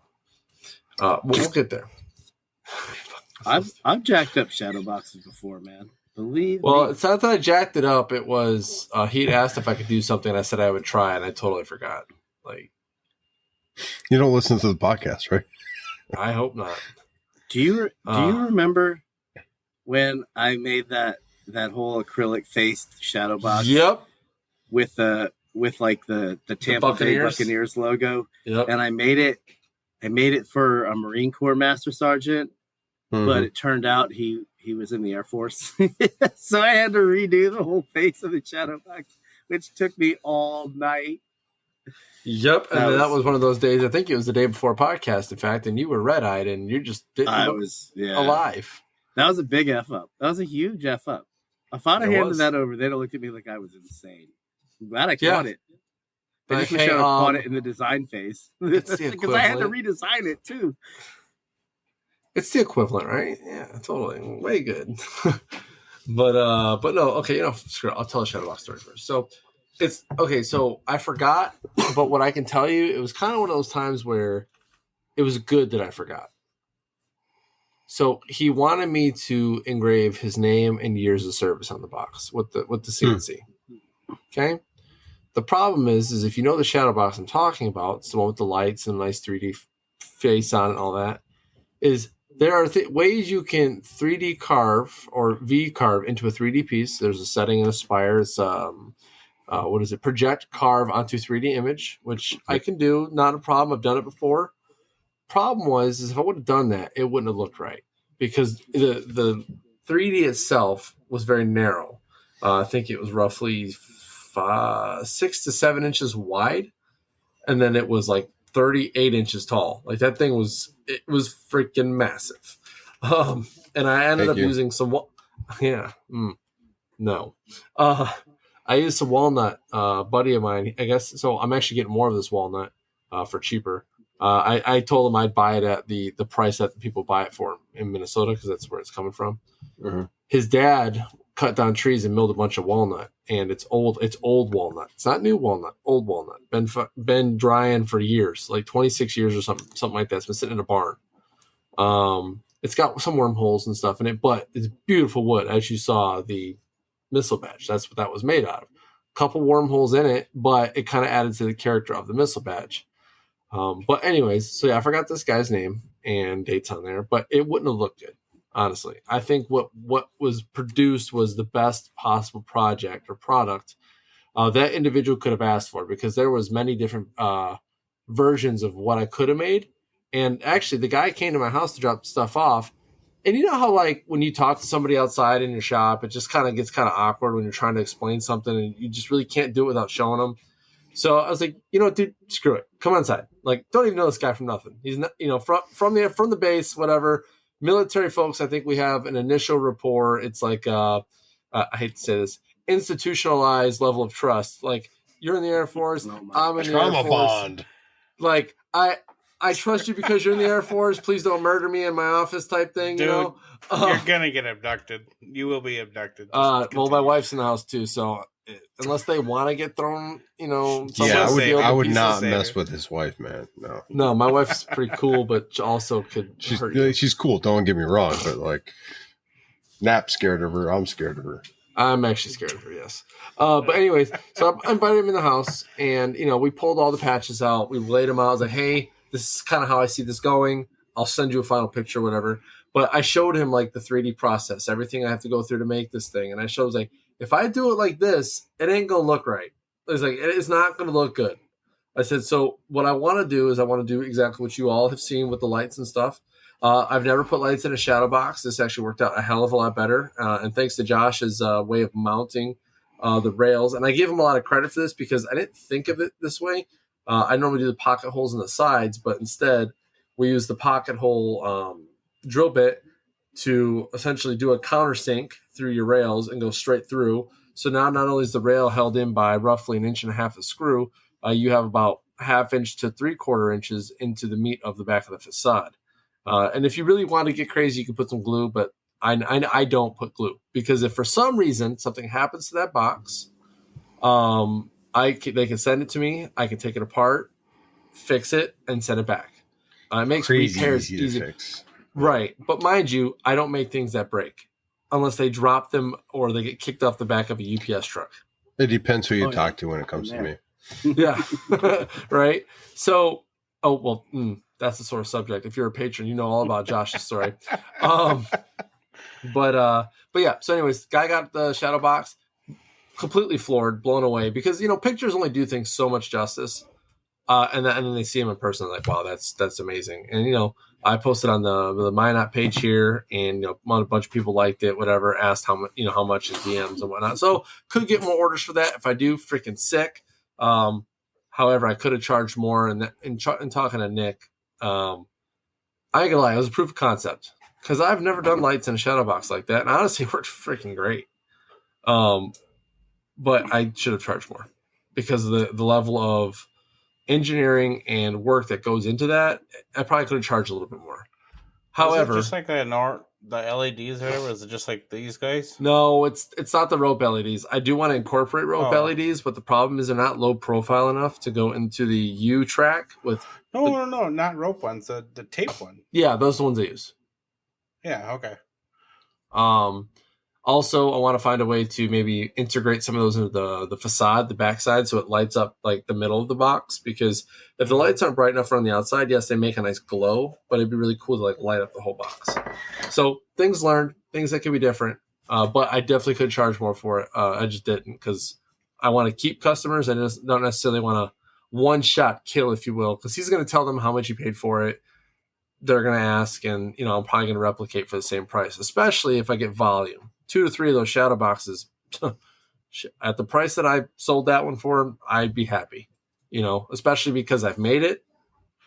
We'll get there. I've jacked up shadow boxes before, man. Believe me. It's not that I jacked it up. It was he'd asked if I could do something, and I said I would try, and I totally forgot. Like, you don't listen to the podcast, right? I hope not. Do you remember when I made that whole acrylic faced shadow box? Yep. With the Tampa Bay Buccaneers logo. Yep. And I made it for a Marine Corps Master Sergeant, but it turned out he was in the Air Force. So I had to redo the whole face of the shadow box, which took me all night. Yep. And that was one of those days. I think it was the day before podcast, in fact, and you were red-eyed and you just didn't alive. That was a big F up. That was a huge F up. If I'd have handed that over, they'd have looked at me like I was insane. I'm glad I caught it. I just wish I would have caught it in the design phase. Because I had to redesign it too. It's the equivalent, right? Yeah, totally. Way good. but no, okay, screw it. I'll tell a Shadowbox story first. So it's okay, so I forgot, but what I can tell you, it was kind of one of those times where it was good that I forgot. So he wanted me to engrave his name and years of service on the box with the CNC. Okay. The problem is if you know the shadow box I'm talking about, it's the one with the lights and a nice 3D face on it and all that, is there are ways you can 3D carve or V carve into a 3D piece. There's a setting in Aspire. It's project carve onto 3D image, which I can do, not a problem. I've done it before. Problem was if I would have done that, it wouldn't have looked right because the 3D itself was very narrow. I think it was roughly 6 to 7 inches wide, and then it was like 38 inches tall. Like that thing was freaking massive. And I ended up using some. No. I used some walnut. Buddy of mine, I guess. So I'm actually getting more of this walnut for cheaper. I told him I'd buy it at the price that people buy it for in Minnesota because that's where it's coming from. Mm-hmm. His dad cut down trees and milled a bunch of walnut, and it's old walnut. It's not new walnut, old walnut. Been drying for years, like 26 years or something like that. It's been sitting in a barn. It's got some wormholes and stuff in it, but it's beautiful wood, as you saw the missile badge. That's what that was made out of. Couple wormholes in it, but it kind of added to the character of the missile badge. But anyways, so yeah, I forgot this guy's name and dates on there, but it wouldn't have looked good. Honestly, I think what was produced was the best possible project or product that individual could have asked for, because there was many different versions of what I could have made. And actually, the guy came to my house to drop stuff off. And you know how, like, when you talk to somebody outside in your shop, it just kind of gets kind of awkward when you're trying to explain something and you just really can't do it without showing them. So I was like, you know what, dude, screw it. Come inside. Like, don't even know this guy from nothing. He's not, from the base, whatever. Military folks, I think we have an initial rapport. It's like, I hate to say this, institutionalized level of trust. Like, you're in the Air Force, I'm in the Air Force. Trauma bond. Like, I trust you because you're in the Air Force. Please don't murder me in my office type thing, Dude, you know? You're going to get abducted. You will be abducted. Well, my wife's in the house too, so unless they want to get thrown, you know, Yeah, I would He's not a mess saver. with his wife, man. No. No, my wife's pretty cool, but also could hurt you. She's cool, don't get me wrong, but like Nap's scared of her, I'm scared of her. I'm actually scared of her, yes. But anyways, so I invited him in the house, and, you know, we pulled all the patches out. We laid them out. I was like, hey, this is kind of how I see this going. I'll send you a final picture, whatever. But I showed him, like, the 3D process, everything I have to go through to make this thing. And I showed, like, if I do it like this, it ain't going to look right. It's like, it's not going to look good. I said, so what I want to do is I want to do exactly what you all have seen with the lights and stuff. I've never put lights in a shadow box. This actually worked out a hell of a lot better. And thanks to Josh's way of mounting the rails. And I give him a lot of credit for this because I didn't think of it this way. I normally do the pocket holes in the sides, but instead we use the pocket hole drill bit to essentially do a countersink through your rails and go straight through. So now not only is the rail held in by roughly 1.5 inches of screw, you have about 1/2 inch to 3/4 inches into the meat of the back of the facade. And if you really want to get crazy, you can put some glue, but I don't put glue because if for some reason something happens to that box, they can send it to me. I can take it apart, fix it, and send it back. It makes Crazy repairs easy to fix. Right. But mind you, I don't make things that break unless they drop them or they get kicked off the back of a UPS truck. It depends who you talk to when it comes to me. Yeah. Right. So, that's a sore subject. If you're a patron, you know all about Josh's story. But yeah. So anyways, guy got the shadow box, completely floored, blown away because, you know, pictures only do things so much justice. And then they see him in person, like, wow, that's amazing. And, you know, I posted on the Minot page here, and, you know, a bunch of people liked it, whatever, asked how much in DMs and whatnot. So could get more orders for that if I do. Freaking sick. However, I could have charged more. And in talking to Nick, I ain't gonna lie, it was a proof of concept because I've never done lights in a shadow box like that, and honestly, it worked freaking great. But I should have charged more because of the level of engineering and work that goes into that. I probably could have charged a little bit more. However, is it just like the LEDs or whatever? Is it just like these guys? No, it's not the rope LEDs. I do want to incorporate rope LEDs, but the problem is they're not low profile enough to go into the U track with. No, not rope ones. The tape one. Yeah, those are the ones I use. Yeah. Okay. Also, I want to find a way to maybe integrate some of those into the facade, the backside, so it lights up like the middle of the box. Because if the lights aren't bright enough around the outside, yes, they make a nice glow, but it'd be really cool to like light up the whole box. So things learned, things that could be different, but I definitely could charge more for it. I just didn't because I want to keep customers. I just don't necessarily want to one-shot kill, if you will, because he's going to tell them how much he paid for it. They're going to ask, and you know, I'm probably going to replicate for the same price, especially if I get volume. 2 to 3 of those shadow boxes at the price that I sold that one for, I'd be happy, you know, especially because I've made it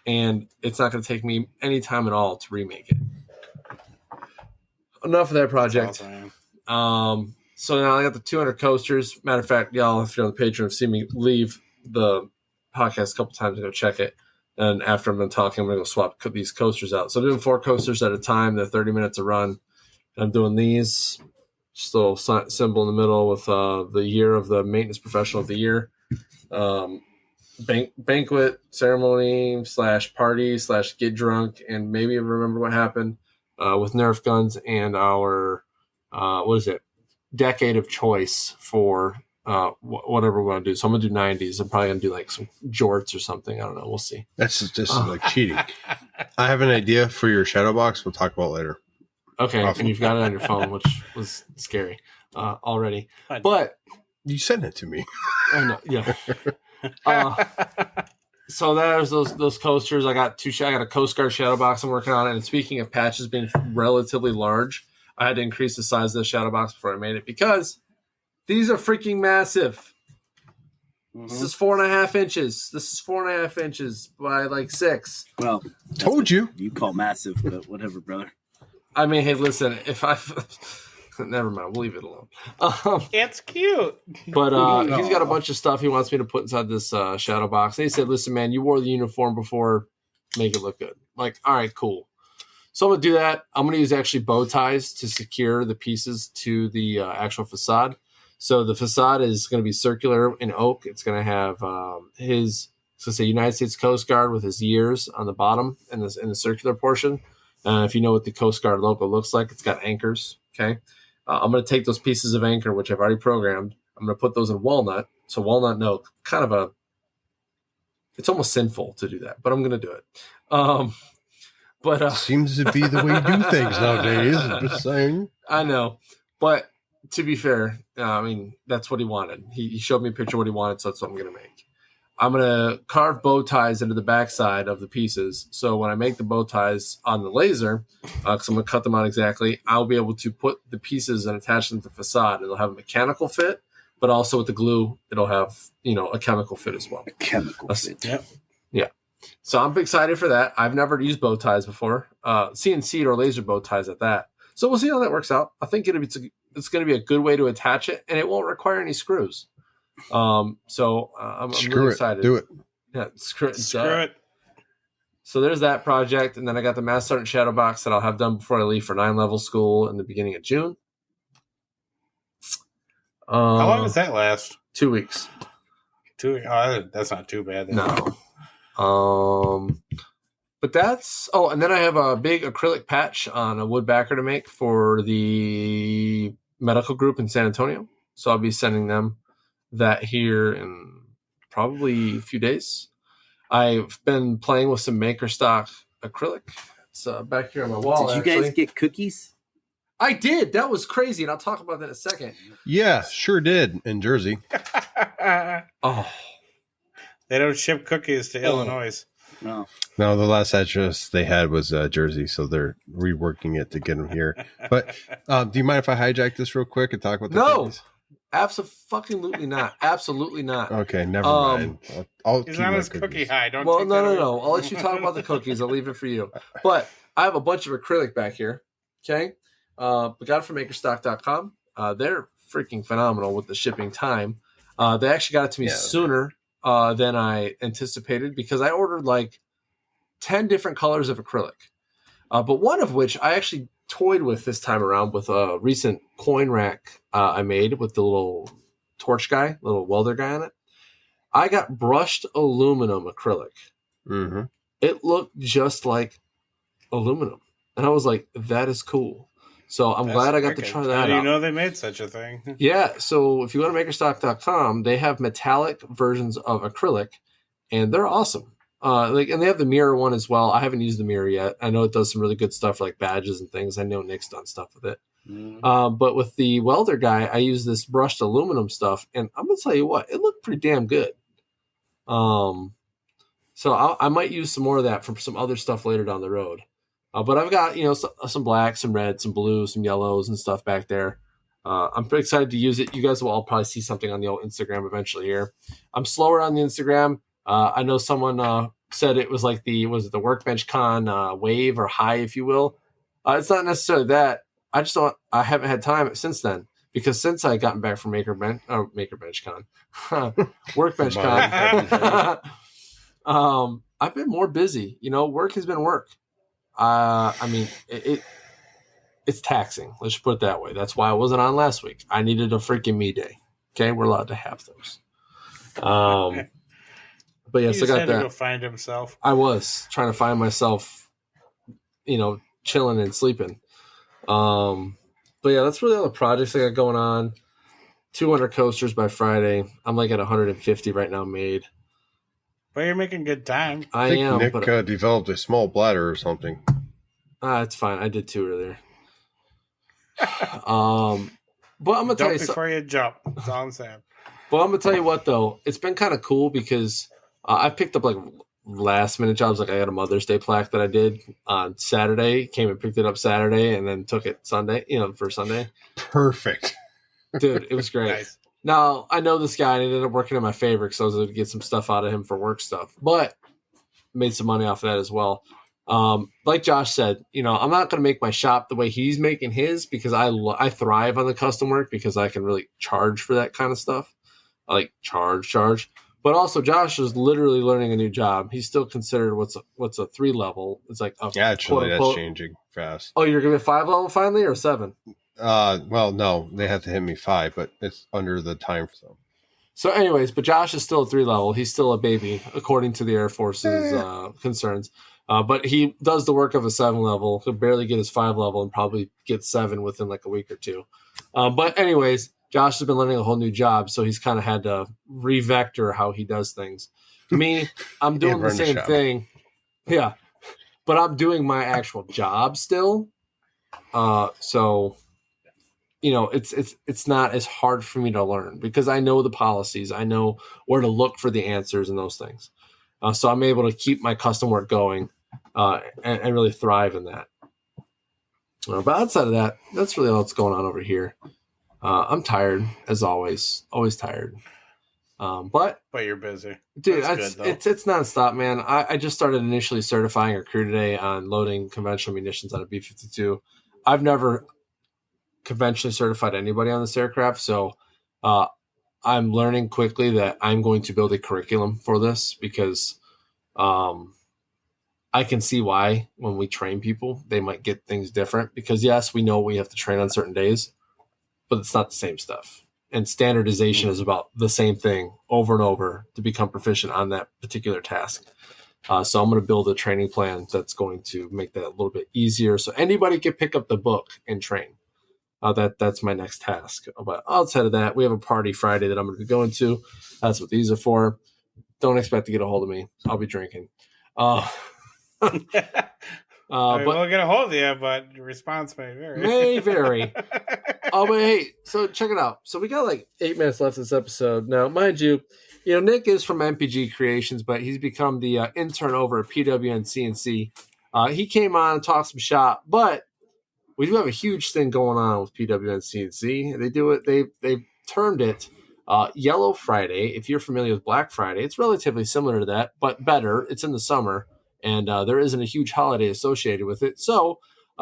and it's not going to take me any time at all to remake it. Enough of that project. Awesome. So now I got the 200 coasters. Matter of fact, y'all, if you're on the Patreon, have seen me leave the podcast a couple times to go check it. And after I'm done talking, I'm going to go swap these coasters out. So I'm doing 4 coasters at a time. They're 30 minutes a run. I'm doing these. Just a little symbol in the middle with the year of the maintenance professional of the year. Banquet ceremony / party / get drunk and maybe remember what happened with Nerf guns and our decade of choice for whatever we're going to do. So I'm going to do 90s. I'm probably going to do like some jorts or something. I don't know. We'll see. That's just like cheating. I have an idea for your shadow box. We'll talk about later. Okay, and you've got it on your phone, which was scary already. But you sent it to me. I know, yeah. So there's those coasters. I got I got a Coast Guard shadow box I'm working on. And speaking of patches being relatively large, I had to increase the size of the shadow box before I made it because these are freaking massive. Mm-hmm. This is 4.5 inches. This is 4.5 inches by like 6. Well, told you. You call massive, but whatever, brother. I mean, hey, listen, if I never mind, we'll leave it alone. It's cute. But he's got a bunch of stuff he wants me to put inside this shadow box. And he said, listen, man, you wore the uniform before. make it look good. Like, all right, cool. So I'm going to do that. I'm going to use actually bow ties to secure the pieces to the actual facade. So the facade is going to be circular in oak. It's going to have United States Coast Guard with his years on the bottom in the circular portion. If you know what the Coast Guard logo looks like, it's got anchors. Okay. I'm going to take those pieces of anchor, which I've already programmed. I'm going to put those in walnut. So walnut, no, kind of it's almost sinful to do that, but I'm going to do it. But seems to be the way you do things nowadays. I'm just saying. I know, but to be fair, I mean, that's what he wanted. He showed me a picture of what he wanted, so that's what I'm going to make. I'm going to carve bow ties into the backside of the pieces. So when I make the bow ties on the laser, because I'm going to cut them out exactly, I'll be able to put the pieces and attach them to the facade. It'll have a mechanical fit, but also with the glue, it'll have, a chemical fit as well. A chemical fit. Yep. Yeah. So I'm excited for that. I've never used bow ties before, CNC or laser bow ties at that. So we'll see how that works out. I think it's going to be a good way to attach it, and it won't require any screws. I'm really excited. Do it. Yeah, screw it. it. So there's that project, and then I got the Mass Sergeant Shadow Box that I'll have done before I leave for 9-level school in the beginning of June. How long does that last? 2 weeks. 2 weeks? Oh, that's not too bad. No. But that's and then I have a big acrylic patch on a wood backer to make for the medical group in San Antonio. So I'll be sending them that here in probably a few days. I've been playing with some maker stock acrylic. It's back here on my wall. Did you guys get cookies? I did. That was crazy, and I'll talk about that in a second. Yeah, sure did in Jersey. Oh. They don't ship cookies to Illinois. No. No, the last address they had was Jersey, so they're reworking it to get them here. But do you mind if I hijack this real quick and talk about the cookies? Absolutely not. Absolutely not. Okay, never mind. I'll He's keep on my his cookies. cookie high. No. I'll let you talk about the cookies. I'll leave it for you. But I have a bunch of acrylic back here. Okay. We got it from makerstock.com. They're freaking phenomenal with the shipping time. They actually got it to me sooner than I anticipated because I ordered like 10 different colors of acrylic. But one of which I actually toyed with this time around with a recent coin rack I made with the little torch guy, little welder guy on it. I got brushed aluminum acrylic. Mm-hmm. It looked just like aluminum. And I was like, that is cool. So I'm glad I got to try that out. How do you know they made such a thing? Yeah. So if you go to makerstock.com, they have metallic versions of acrylic, and they're awesome. And they have the mirror one as well. I haven't used the mirror yet. I know it does some really good stuff like badges and things. I know Nick's done stuff with it. Mm-hmm. But with the welder guy, I use this brushed aluminum stuff, and I'm gonna tell you what, it looked pretty damn good. So I might use some more of that for some other stuff later down the road. But I've got some blacks, some reds, some blues, some yellows, and stuff back there. I'm pretty excited to use it. You guys will all probably see something on the old Instagram eventually here. I'm slower on the Instagram. I know someone said it was like the Workbench Con wave or high, if you will. It's not necessarily that. I haven't had time since then because since I gotten back from Makerbench Con, Workbench Con, I've been more busy. Work has been work. I mean, it's taxing. Let's just put it that way. That's why I wasn't on last week. I needed a freaking me day. Okay, we're allowed to have those. But yes, I got that. To go find himself. I was trying to find myself, chilling and sleeping. But yeah, that's really all the projects I got going on. 200 coasters by Friday. I'm like at 150 right now made. But you're making good time. I think Nick developed a small bladder or something. It's fine. I did 2 earlier. But I'm gonna tell you before you jump. That's all I'm saying. Well, I'm gonna tell you what though, it's been kind of cool because I picked up like last minute jobs. Like I got a Mother's Day plaque that I did on Saturday. Came and picked it up Saturday, and then took it Sunday. For Sunday. Perfect, dude. It was great. Nice. Now I know this guy, and it ended up working in my favor because I was able to get some stuff out of him for work stuff, but made some money off of that as well. Like Josh said, I'm not going to make my shop the way he's making his because I thrive on the custom work because I can really charge for that kind of stuff. I like charge. But also, Josh is literally learning a new job. He's still considered what's a 3 level. It's like a Actually, that's quote-unquote changing fast. Oh, you're gonna be 5 level finally, or 7? Well, no, they have to hit me 5, but it's under the time. So, anyways, but Josh is still a 3 level. He's still a baby, according to the Air Force's concerns. But he does the work of a 7 level. He'll barely get his 5 level and probably get 7 within like a week or 2. But anyways, Josh has been learning a whole new job, so he's kind of had to re-vector how he does things. Me, I'm doing the same thing. Yeah, but I'm doing my actual job still. So, it's not as hard for me to learn because I know the policies. I know where to look for the answers and those things. So I'm able to keep my custom work going and really thrive in that. But outside of that, that's really all that's going on over here. I'm tired, as always tired. But you're busy, dude. It's nonstop, man. I just started initially certifying a crew today on loading conventional munitions on a B-52. I've never conventionally certified anybody on this aircraft, so I'm learning quickly that I'm going to build a curriculum for this because I can see why when we train people, they might get things different because yes, we know we have to train on certain days, but it's not the same stuff. And standardization is about the same thing over and over to become proficient on that particular task. So I'm going to build a training plan that's going to make that a little bit easier so anybody can pick up the book and train. That's my next task. But outside of that, we have a party Friday that I'm going to be going to. That's what these are for. Don't expect to get a hold of me. I'll be drinking. But we'll get a hold of you, but your response may vary. But hey, so check it out. So we got like 8 minutes left in this episode. Now, mind you, Nick is from NPG Creations, but he's become the intern over at PWN CNC. He came on and talked some shop, but we do have a huge thing going on with PWN CNC. They do it. They've termed it Yellow Friday. If you're familiar with Black Friday, it's relatively similar to that, but better. It's in the summer. And there isn't a huge holiday associated with it. So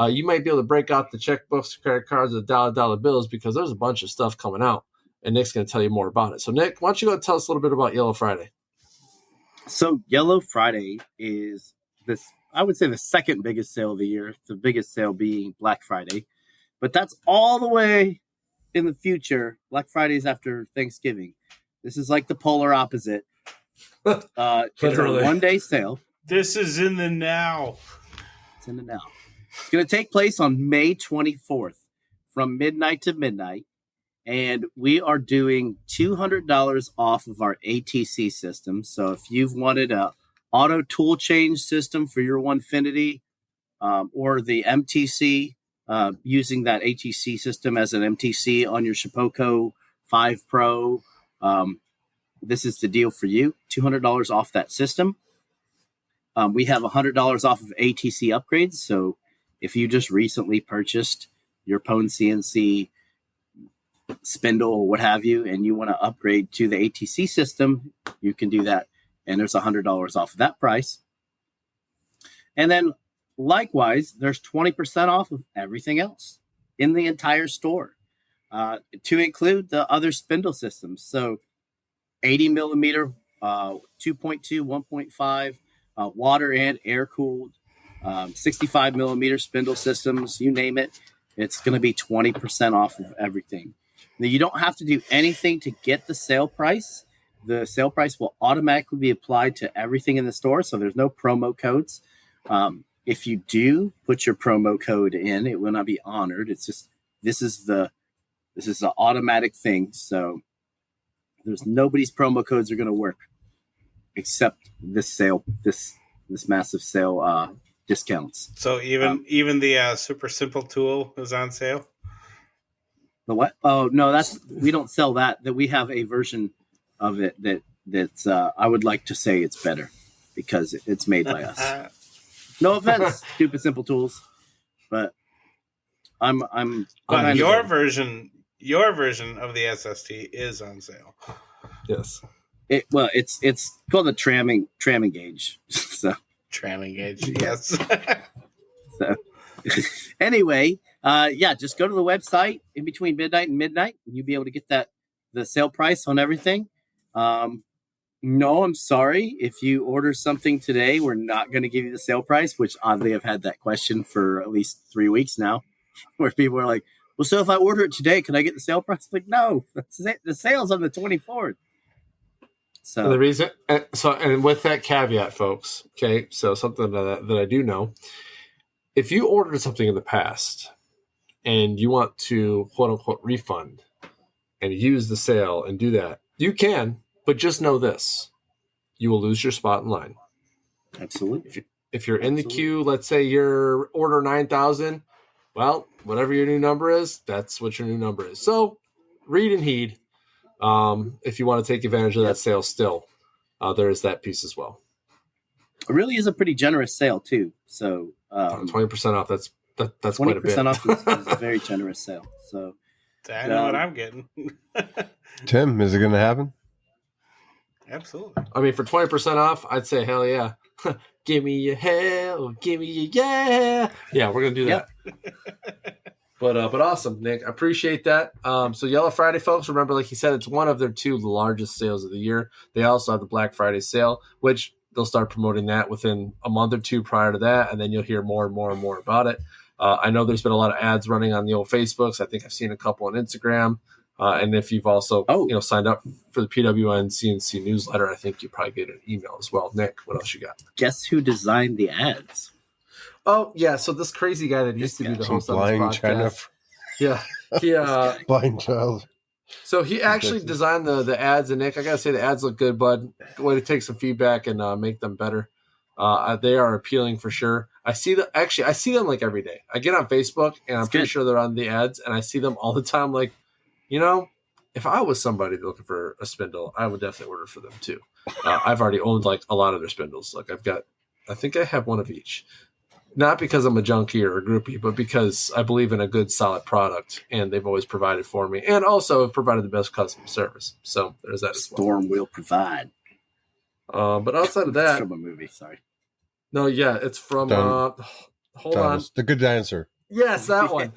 you might be able to break out the checkbooks, credit cards, the dollar bills because there's a bunch of stuff coming out. And Nick's going to tell you more about it. So, Nick, why don't you go tell us a little bit about Yellow Friday? So Yellow Friday is I would say the second biggest sale of the year, the biggest sale being Black Friday. But that's all the way in the future. Black Friday is after Thanksgiving. This is like the polar opposite. It's a one-day sale. This is in the now. It's in the now. It's going to take place on May 24th from midnight to midnight. And we are doing $200 off of our ATC system. So if you've wanted a auto tool change system for your Onefinity or the MTC, using that ATC system as an MTC on your Shipoko 5 Pro, this is the deal for you. $200 off that system. We have $100 off of ATC upgrades. So if you just recently purchased your PWN CNC spindle or what have you, and you want to upgrade to the ATC system, you can do that. And there's $100 off of that price. And then likewise, there's 20% off of everything else in the entire store, to include the other spindle systems. So 80 millimeter, 2.2, 1.5, water and air cooled, 65 millimeter spindle systems, you name it. It's going to be 20% off of everything. Now, you don't have to do anything to get the sale price. The sale price will automatically be applied to everything in the store, so there's no promo codes. If you do put your promo code in, it will not be honored. It's just this is the automatic thing. So there's nobody's promo codes are going to work except this sale, this massive sale discounts. So even the super simple tool is on sale. The what? Oh no, we don't sell that. That we have a version of it that's I would like to say it's better because it's made by us. No offense, stupid simple tools, but I'm your version of the SST is on sale. Yes. It's called the tramming gauge. So tramming gauge, yes. So anyway, just go to the website in between midnight and midnight, and you'll be able to get the sale price on everything. No, I'm sorry. If you order something today, we're not going to give you the sale price, which oddly I've had that question for at least 3 weeks now, where people are like, well, so if I order it today, can I get the sale price? Like, no, the sale's on the 24th. So and the reason, and with that caveat, folks, okay, so something that I do know, if you ordered something in the past and you want to quote unquote refund and use the sale and do that, you can, but just know this: you will lose your spot in line. absolutely. If you're in the queue, let's say you're order 9,000, well, whatever your new number is, that's what your new number is. So read and heed. If you want to take advantage of that sale still, there is that piece as well. It really is a pretty generous sale too. So 20% off. That's 20% quite a bit. off is a very generous sale. So I know what I'm getting. Tim, is it going to happen? Absolutely. I mean, for 20% off, I'd say hell yeah. Give me a hell, give me a yeah. Yeah, we're gonna do that. But awesome, Nick. I appreciate that. So Yellow Friday, folks, remember, like he said, it's one of their 2 largest sales of the year. They also have the Black Friday sale, which they'll start promoting that within a month or 2 prior to that, and then you'll hear more and more and more about it. I know there's been a lot of ads running on the old Facebooks. I think I've seen a couple on Instagram. And if you've also signed up for the PWN CNC newsletter, I think you probably get an email as well. Nick, what else you got? Guess who designed the ads? Oh, yeah. So this crazy guy that used to be the host on this podcast. Blind child. So he actually designed the ads. And Nick, I got to say the ads look good, bud. Way to take some feedback and make them better. They are appealing for sure. I see them like every day. I get on Facebook and I'm pretty sure they're on the ads and I see them all the time. Like, if I was somebody looking for a spindle, I would definitely order for them too. I've already owned like a lot of their spindles. Like I think I have one of each. Not because I'm a junkie or a groupie, but because I believe in a good, solid product, and they've always provided for me, and also have provided the best customer service. So there's that as well. Storm will provide. But outside of that, from a movie. Sorry. No, yeah, it's from. Hold on, The Good Dinosaur. Yes, that one.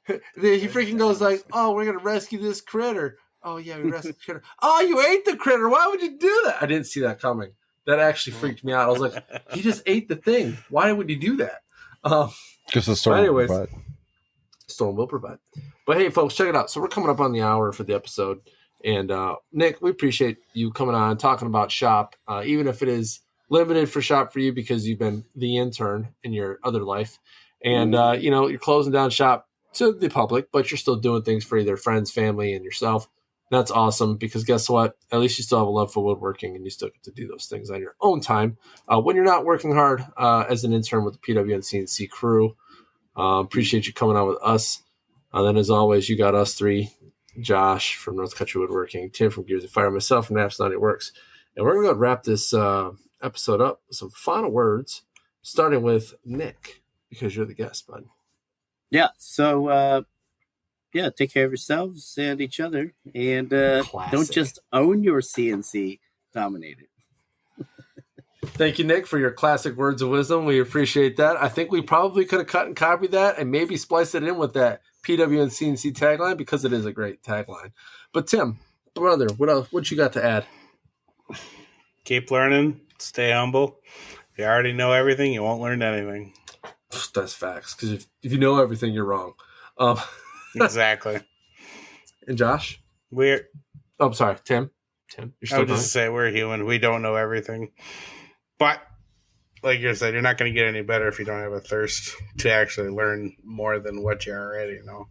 He freaking goes like, "Oh, we're gonna rescue this critter." Oh yeah, we rescued the critter. Oh, you ate the critter. Why would you do that? I didn't see that coming. That actually freaked me out. I was like, he just ate the thing. Why would he do that? Because the storm will provide. Storm will provide. But hey, folks, check it out. So we're coming up on the hour for the episode. And Nick, we appreciate you coming on and talking about shop, even if it is limited for shop for you because you've been the intern in your other life. And, you're closing down shop to the public, but you're still doing things for either friends, family, and yourself. That's awesome because guess what? At least you still have a love for woodworking and you still get to do those things on your own time when you're not working hard as an intern with the PWN CNC crew. Appreciate you coming on with us. Then, as always, you got us 3, Josh from North Country Woodworking, Tim from Gears of Fire, myself from Naps 90 Works. And we're going to wrap this episode up with some final words, starting with Nick, because you're the guest, bud. Yeah, so, take care of yourselves and each other. And don't just own your CNC, dominate it. Thank you, Nick, for your classic words of wisdom. We appreciate that. I think we probably could have cut and copied that and maybe spliced it in with that PWN CNC tagline because it is a great tagline. But Tim, brother, what else? What you got to add? Keep learning. Stay humble. If you already know everything, you won't learn anything. That's facts. Because if you know everything, you're wrong. Exactly. And Josh? I'm sorry, Tim. You're still I would just say we're human. We don't know everything. But like you said, you're not going to get any better if you don't have a thirst to actually learn more than what you already know.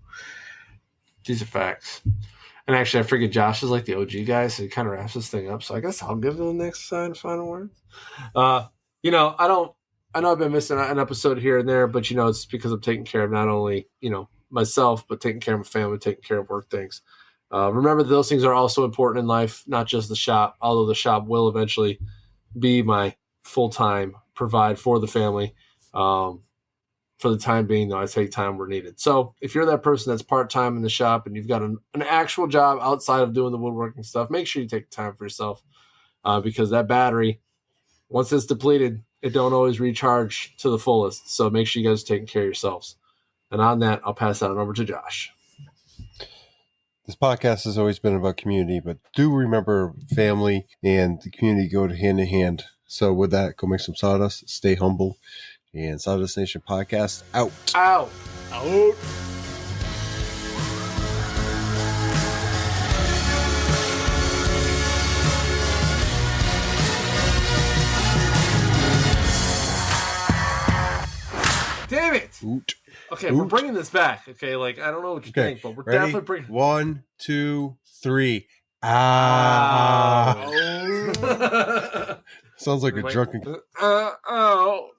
These are facts. And actually, I figured Josh is like the OG guy, so he kind of wraps this thing up. So I guess I'll give the next final words. I know I've been missing an episode here and there, but it's because I'm taking care of not only myself, but taking care of my family, taking care of work things. Remember that those things are also important in life, not just the shop. Although the shop will eventually be my full-time provide for the family. For the time being, though, I take time where needed. So if you're that person that's part-time in the shop and you've got an actual job outside of doing the woodworking stuff, make sure you take time for yourself because that battery, once it's depleted, it don't always recharge to the fullest. So make sure you guys are taking care of yourselves. And on that, I'll pass that on over to Josh. This podcast has always been about community, but do remember family and the community go hand in hand. So with that, go make some sawdust, stay humble, and Sawdust Nation podcast out. Out. Out. Damn it. Oot. Okay, we're bringing this back. Okay, like, I don't know what you think, but we're definitely bringing... 1, 2, 3. Ah. Sounds like a drunken... Oh.